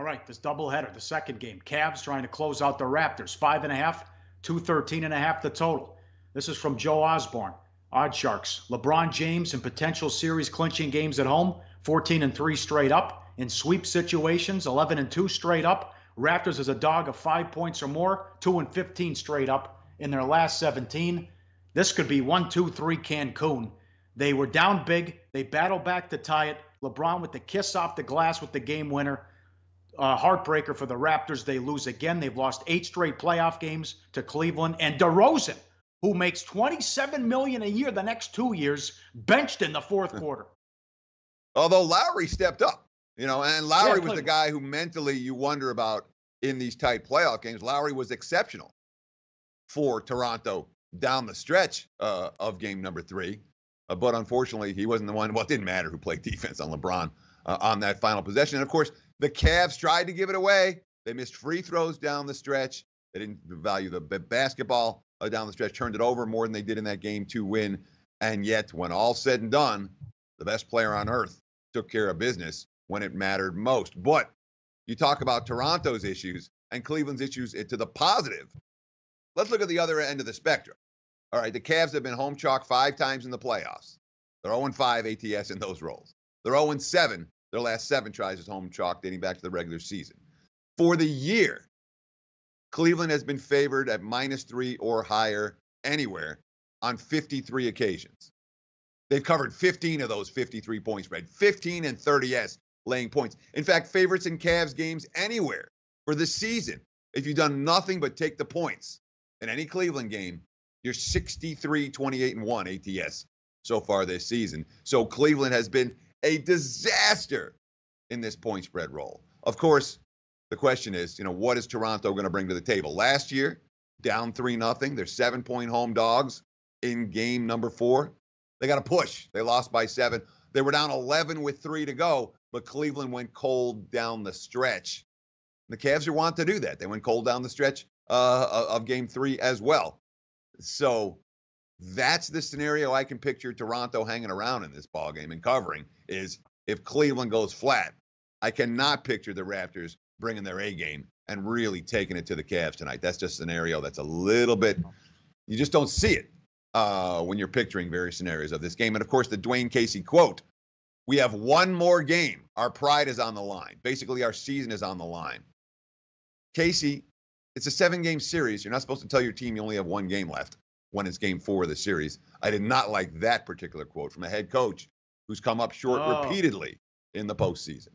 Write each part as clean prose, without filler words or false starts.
right, this doubleheader, the second game. Cavs trying to close out the Raptors. 5.5, 213.5 the total. This is from Joe Osborne. Odd Sharks. LeBron James in potential series clinching games at home. 14-3 straight up. In sweep situations, 11-2 straight up. Raptors as a dog of 5 points or more. 2-15 straight up in their last 17. This could be 1-2-3 Cancun. They were down big. They battled back to tie it. LeBron with the kiss off the glass with the game winner. Heartbreaker for the Raptors. They lose again. They've lost 8 straight playoff games to Cleveland. And DeRozan, who makes $27 million a year the next 2 years, benched in the fourth quarter. Although Lowry stepped up, and Lowry was the guy who mentally you wonder about in these tight playoff games. Lowry was exceptional for Toronto down the stretch of game number 3. But unfortunately, he wasn't the one. Well, it didn't matter who played defense on LeBron on that final possession. And, of course, the Cavs tried to give it away. They missed free throws down the stretch. They didn't value the basketball down the stretch, turned it over more than they did in that game to win. And yet, when all said and done, the best player on earth took care of business when it mattered most. But you talk about Toronto's issues and Cleveland's issues to the positive. Let's look at the other end of the spectrum. All right, the Cavs have been home chalk 5 times in the playoffs. They're 0-5 ATS in those roles. They're 0-7 their last 7 tries as home chalk dating back to the regular season. For the year, Cleveland has been favored at -3 or higher anywhere on 53 occasions. They've covered 15 of those 53-point spread, 15 and 30s laying points. In fact, favorites in Cavs games anywhere for the season. If you've done nothing but take the points in any Cleveland game, you're 63, 28, and 1 ATS so far this season. So Cleveland has been a disaster in this point spread role. Of course, the question is, what is Toronto going to bring to the table? Last year, down 3-0. They're 7-point home dogs in game number 4. They got to push. They lost by 7. They were down 11 with 3 to go, but Cleveland went cold down the stretch. The Cavs are wanting to do that. They went cold down the stretch of game 3 as well. So that's the scenario I can picture Toronto hanging around in this ballgame and covering is if Cleveland goes flat. I cannot picture the Raptors bringing their A game and really taking it to the Cavs tonight. That's just a scenario that's a little bit, you just don't see it when you're picturing various scenarios of this game. And, of course, the Dwayne Casey quote, we have one more game. Our pride is on the line. Basically, our season is on the line. Casey, it's a 7-game series. You're not supposed to tell your team you only have one game left when it's game 4 of the series. I did not like that particular quote from a head coach who's come up short repeatedly in the postseason.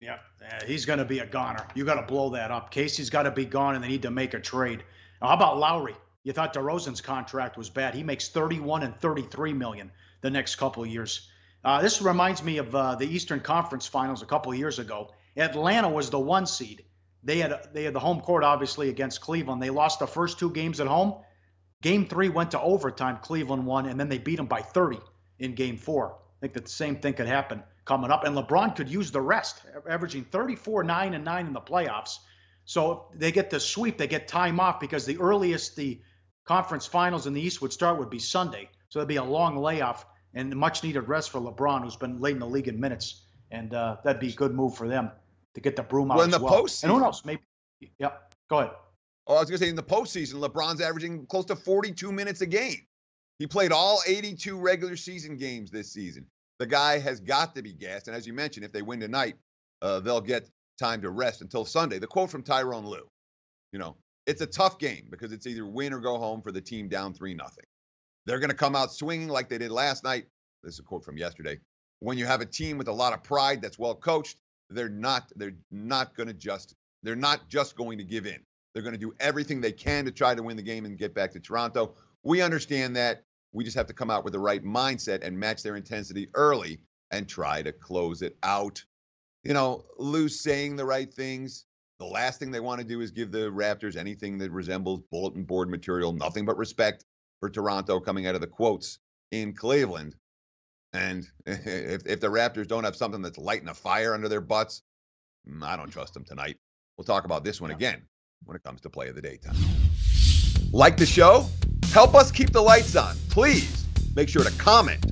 Yeah, he's going to be a goner. You got to blow that up. Casey's got to be gone, and they need to make a trade. Now, how about Lowry? You thought DeRozan's contract was bad. He makes $31 and $33 million the next couple of years. This reminds me of the Eastern Conference Finals a couple of years ago. Atlanta was the 1 seed. They had the home court, obviously, against Cleveland. They lost the first 2 games at home. Game 3 went to overtime. Cleveland won, and then they beat them by 30 in Game 4. I think that the same thing could happen coming up. And LeBron could use the rest, averaging 34, 9, and 9 in the playoffs. So if they get the sweep, they get time off because the earliest the conference finals in the East would be Sunday. So it'd be a long layoff and much-needed rest for LeBron, who's been late in the league in minutes. And that'd be a good move for them to get the broom out as well. And who knows? Maybe. Yeah, go ahead. Oh, I was going to say, in the postseason, LeBron's averaging close to 42 minutes a game. He played all 82 regular season games this season. The guy has got to be gassed. And as you mentioned, if they win tonight, they'll get time to rest until Sunday. The quote from Tyrone Lue, it's a tough game because it's either win or go home for the team down 3-0. They're going to come out swinging like they did last night. This is a quote from yesterday. When you have a team with a lot of pride that's well coached, they're not just going to give in. They're going to do everything they can to try to win the game and get back to Toronto. We understand that. We just have to come out with the right mindset and match their intensity early and try to close it out. Lou's saying the right things. The last thing they want to do is give the Raptors anything that resembles bulletin board material, nothing but respect for Toronto coming out of the quotes in Cleveland. And if the Raptors don't have something that's lighting a fire under their butts, I don't trust them tonight. We'll talk about this one again when it comes to play of the day time. Like the show? Help us keep the lights on. Please make sure to comment,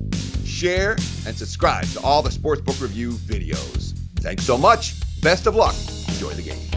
share, and subscribe to all the Sportsbook Review videos. Thanks so much. Best of luck. enjoy the game.